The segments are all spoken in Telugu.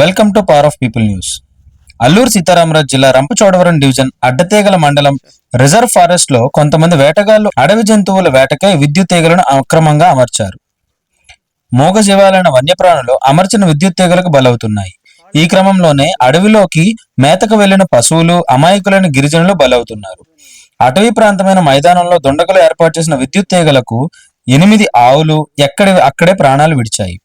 Welcome to power of people news. Alluri Sitaramaraju జిల్లా రంపచోడవరం డివిజన్ అడ్డతీగల మండలం రిజర్వ్ ఫారెస్ట్ లో కొంతమంది వేటగాళ్లు అడవి జంతువుల వేటకై విద్యుత్ తీగలను అక్రమంగా అమర్చారు. మూగ జీవాలైన వన్యప్రాణులు అమర్చిన విద్యుత్ తీగలకు బలవుతున్నాయి. ఈ క్రమంలోనే అడవిలోకి మేతకు వెళ్లిన పశువులు, అమాయకులైన గిరిజనులు బలవుతున్నారు. అటవీ ప్రాంతమైన మైదానంలో దుండగులు ఏర్పాటు చేసిన విద్యుత్ తీగలకు 8 ఆవులు అక్కడే ప్రాణాలు విడిచాయి.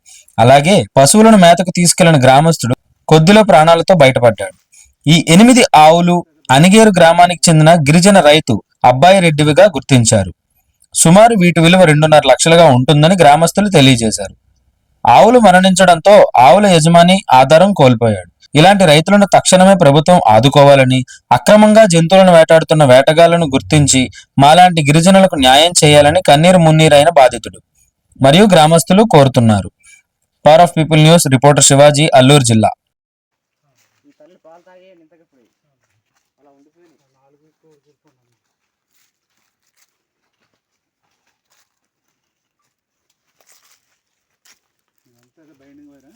అలాగే పశువులను మేతకు తీసుకెళ్లిన గ్రామస్తుడు కొద్దిలో ప్రాణాలతో బయటపడ్డాడు. ఈ 8 ఆవులు అనిగేరు గ్రామానికి చెందిన గిరిజన రైతు అబ్బాయి రెడ్డివిగా గుర్తించారు. సుమారు వీటి విలువ 2.5 లక్షలుగా ఉంటుందని గ్రామస్తులు తెలియజేశారు. ఆవులు మరణించడంతో ఆవుల యజమాని ఆధారం కోల్పోయాడు. ఇలాంటి రైతులను తక్షణమే ప్రభుత్వం ఆదుకోవాలని, అక్రమంగా జంతువులను వేటాడుతున్న వేటగాళ్లను గుర్తించి మాలాంటి గిరిజనులకు న్యాయం చేయాలని కన్నీరు మున్నీరైన బాధితుడు మరియు గ్రామస్తులు కోరుతున్నారు. Power of people news reporter Shivaji, Alluri జిల్లా. బైండింగ్ వైరా